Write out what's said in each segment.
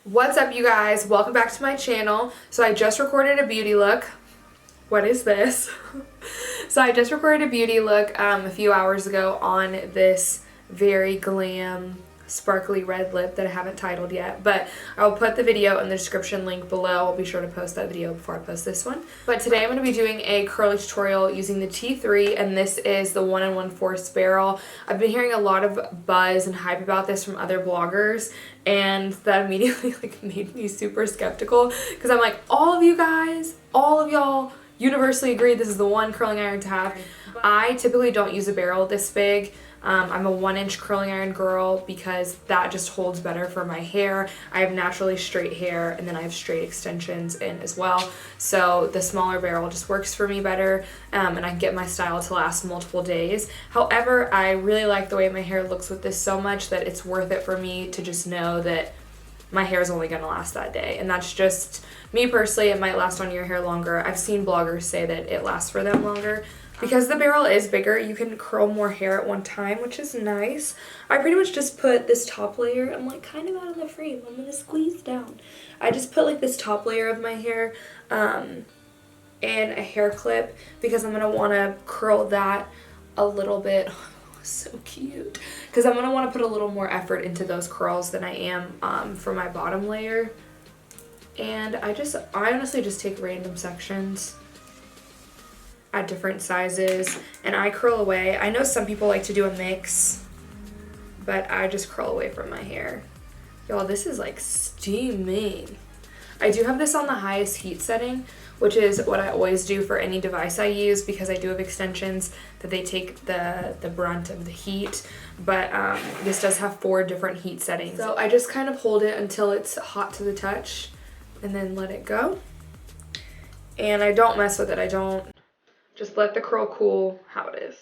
What's up, you guys? Welcome back to my channel. So I just recorded a beauty look. What is this? So I just recorded a beauty look a few hours ago on this very glam sparkly red lip that I haven't titled yet, but I'll put the video in the description link below. I'll be sure to post that video before I post this one. But today I'm going to be doing a curly tutorial using the T3, and this is the 1 1/4 barrel. I've been hearing a lot of buzz and hype about this from other bloggers, and that immediately made me super skeptical because I'm like, all of you guys, all of y'all universally agree this is the one curling iron to have. I typically don't use a barrel this big. I'm a 1-inch curling iron girl because that just holds better for my hair. I have naturally straight hair, and then I have straight extensions in as well. So the smaller barrel just works for me better, and I can get my style to last multiple days. However, I really like the way my hair looks with this so much that it's worth it for me to just know that my hair is only going to last that day. And that's just me personally. It might last on your hair longer. I've seen bloggers say that it lasts for them longer. Because the barrel is bigger, you can curl more hair at one time, which is nice. I pretty much just put this top layer, I'm like kind of out of the frame, I'm going to squeeze down. I just put like this top layer of my hair in a hair clip because I'm going to want to curl that a little bit. Oh, so cute. Because I'm going to want to put a little more effort into those curls than I am for my bottom layer. And I honestly just take random sections at different sizes and I curl away. I know some people like to do a mix, but I just curl away from my hair. Y'all, this is like steaming. I do have this on the highest heat setting, which is what I always do for any device I use because I do have extensions that they take the brunt of the heat, but this does have 4 different heat settings. So I just kind of hold it until it's hot to the touch and then let it go. And I don't mess with it. I don't just let the curl cool how it is.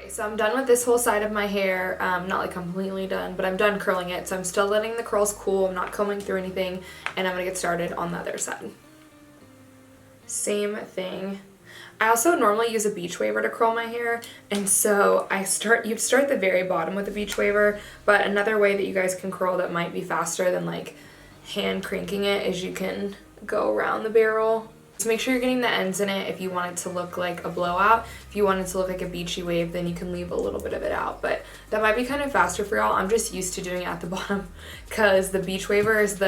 So I'm done with this whole side of my hair. Not like completely done, but I'm done curling it. So I'm still letting the curls cool. I'm not combing through anything, and I'm gonna get started on the other side. Same thing. I also normally use a beach waver to curl my hair, and so you'd start at the very bottom with a beach waver, but another way that you guys can curl that might be faster than like hand cranking it is you can go around the barrel. So make sure you're getting the ends in it if you want it to look like a blowout. If you want it to look like a beachy wave, then you can leave a little bit of it out. But that might be kind of faster for y'all. I'm just used to doing it at the bottom because the beach waver is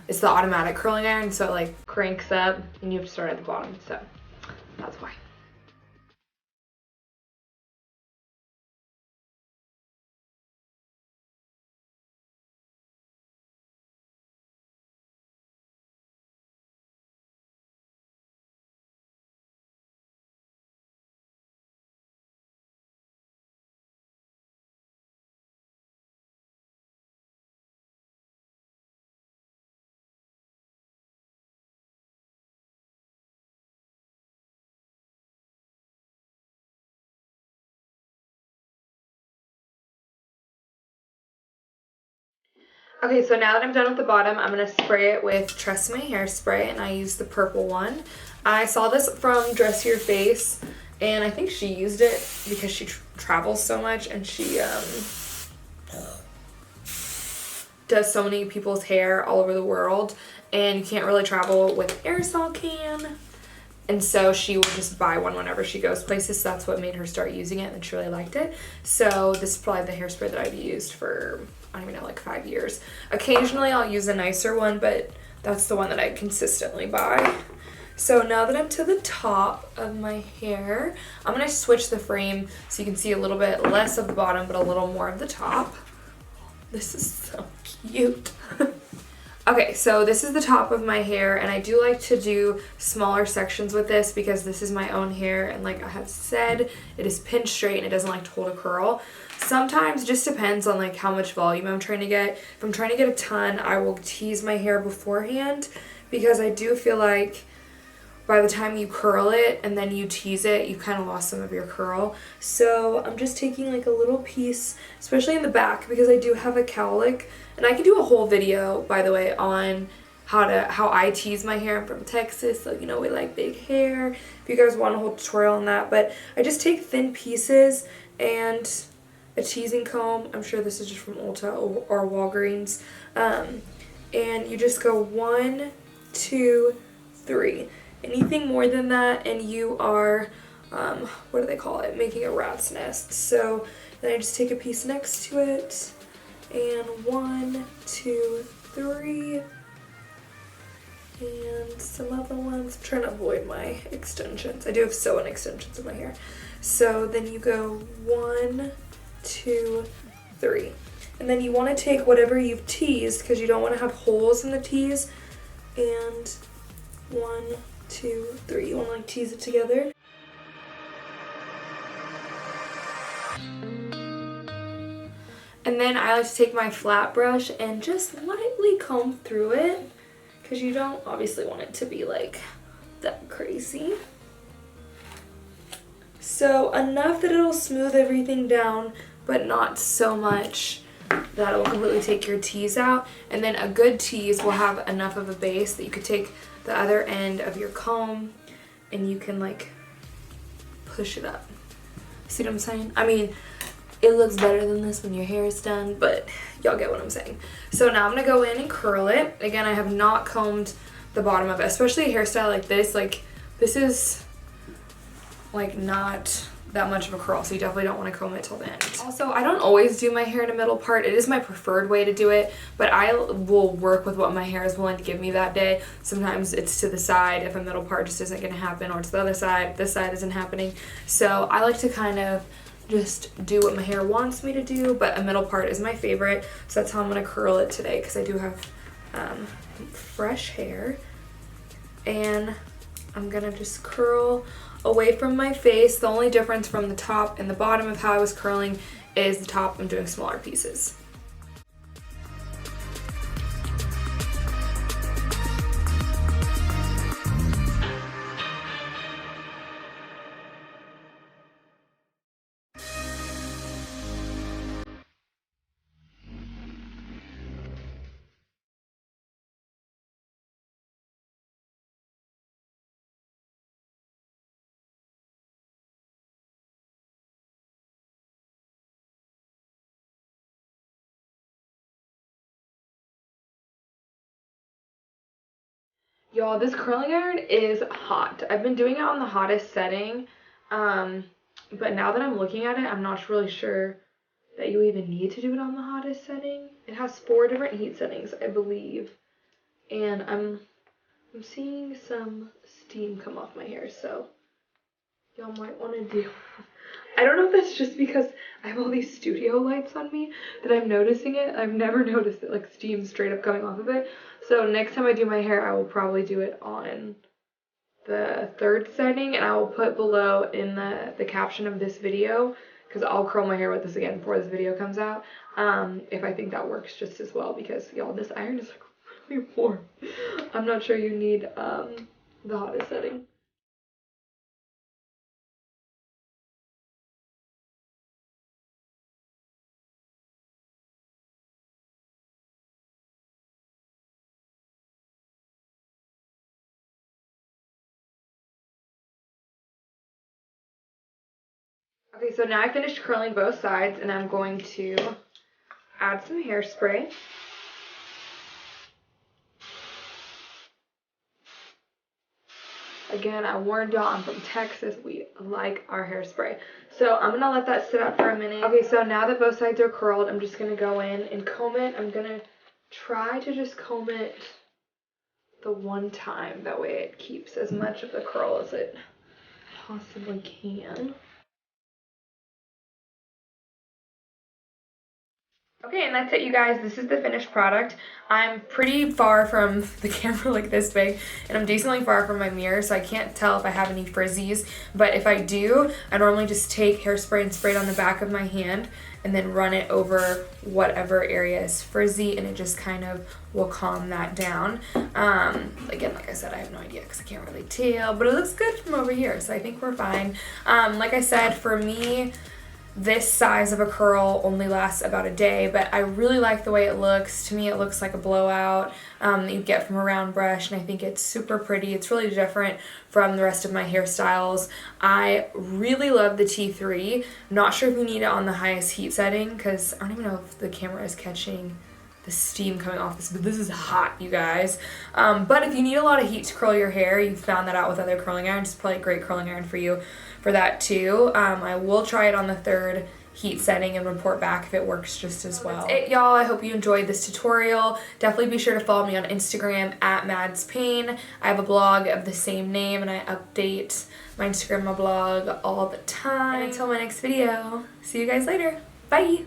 it's the automatic curling iron, so it like cranks up and you have to start at the bottom. So that's why. Okay, so now that I'm done with the bottom, I'm going to spray it with Tresemme hairspray, and I use the purple one. I saw this from Dress Your Face, and I think she used it because she travels so much, and she does so many people's hair all over the world, and you can't really travel with an aerosol can. And so she will just buy one whenever she goes places. So that's what made her start using it, and she really liked it. So this is probably the hairspray that I've used for, I don't even know, like 5 years. Occasionally I'll use a nicer one, but that's the one that I consistently buy. So now that I'm to the top of my hair, I'm going to switch the frame so you can see a little bit less of the bottom, but a little more of the top. This is so cute. Okay, so this is the top of my hair, and I do like to do smaller sections with this because this is my own hair, and like I have said, it is pinned straight and it doesn't like to hold a curl. Sometimes it just depends on like how much volume I'm trying to get. If I'm trying to get a ton, I will tease my hair beforehand because I do feel like by the time you curl it and then you tease it, you kind of lost some of your curl. So I'm just taking like a little piece, especially in the back, because I do have a cowlick. And I can do a whole video, by the way, on how I tease my hair. I'm from Texas, so you know we like big hair. If you guys want a whole tutorial on that. But I just take thin pieces and a teasing comb. I'm sure this is just from Ulta or Walgreens. And you just go 1, 2, 3. Anything more than that and you are, what do they call it, making a rat's nest. So then I just take a piece next to it, and 1, 2, 3, and some other ones. I'm trying to avoid my extensions. I do have sew-in extensions in my hair. So then you go 1, 2, 3. And then you want to take whatever you've teased, because you don't want to have holes in the tease, and 1, 2, 3. You want to like tease it together. And then I like to take my flat brush and just lightly comb through it, because you don't obviously want it to be like that crazy. So enough that it'll smooth everything down, but not so much that it will completely take your tease out. And then a good tease will have enough of a base that you could take the other end of your comb and you can like push it up. See what I'm saying? I mean, it looks better than this when your hair is done, but y'all get what I'm saying. So now I'm gonna go in and curl it. Again, I have not combed the bottom of it, especially a hairstyle like this. Like, this is like not that much of a curl, so you definitely don't want to comb it till the end. Also, I don't always do my hair in a middle part. It is my preferred way to do it, but I will work with what my hair is willing to give me that day. Sometimes it's to the side if a middle part just isn't going to happen, or it's the other side if this side isn't happening. So I like to kind of just do what my hair wants me to do, but a middle part is my favorite, so that's how I'm going to curl it today, because I do have fresh hair. And I'm going to just curl away from my face. The only difference from the top and the bottom of how I was curling is the top I'm doing smaller pieces. Y'all, this curling iron is hot. I've been doing it on the hottest setting, but now that I'm looking at it, I'm not really sure that you even need to do it on the hottest setting. It has 4 different heat settings, I believe, and I'm seeing some steam come off my hair, so y'all might want to do. I don't know if that's just because I have all these studio lights on me that I'm noticing it. I've never noticed it, like steam straight up coming off of it. So next time I do my hair, I will probably do it on the 3rd setting, and I will put below in the caption of this video, because I'll curl my hair with this again before this video comes out, if I think that works just as well, because y'all, this iron is like really warm. I'm not sure you need the hottest setting. Okay, so now I finished curling both sides, and I'm going to add some hairspray. Again, I warned y'all, I'm from Texas. We like our hairspray. So I'm going to let that sit out for a minute. Okay, so now that both sides are curled, I'm just going to go in and comb it. I'm going to try to just comb it the one time. That way it keeps as much of the curl as it possibly can. Okay, and that's it, you guys. This is the finished product. I'm pretty far from the camera, like this big, and I'm decently far from my mirror, so I can't tell if I have any frizzies. But if I do, I normally just take hairspray and spray it on the back of my hand and then run it over whatever area is frizzy, and it just kind of will calm that down. Again, like I said, I have no idea because I can't really tell, but it looks good from over here, so I think we're fine. Like I said, for me, this size of a curl only lasts about a day, but I really like the way it looks. To me, it looks like a blowout that you get from a round brush, and I think it's super pretty. It's really different from the rest of my hairstyles. I really love the T3. I'm not sure if you need it on the highest heat setting because I don't even know if the camera is catching the steam coming off this, but this is hot, you guys. But if you need a lot of heat to curl your hair, you've found that out with other curling irons. It's probably a great curling iron for you for that too. I will try it on the 3rd heat setting and report back if it works just as well. That's it, y'all. I hope you enjoyed this tutorial. Definitely be sure to follow me on Instagram at MadisonReedPayn. I have a blog of the same name, and I update my Instagram, my blog all the time. And until my next video, see you guys later. Bye.